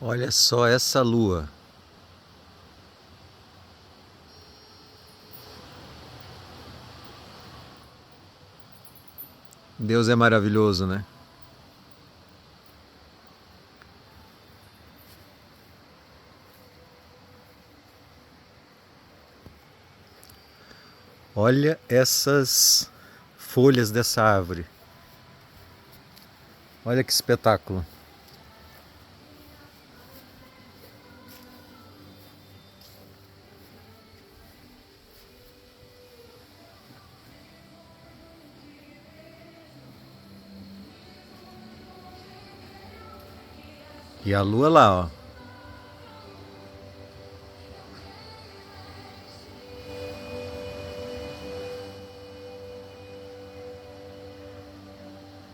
Olha só essa lua. Deus é maravilhoso, né? Olha essas folhas dessa árvore. Olha que espetáculo. E a lua lá, ó.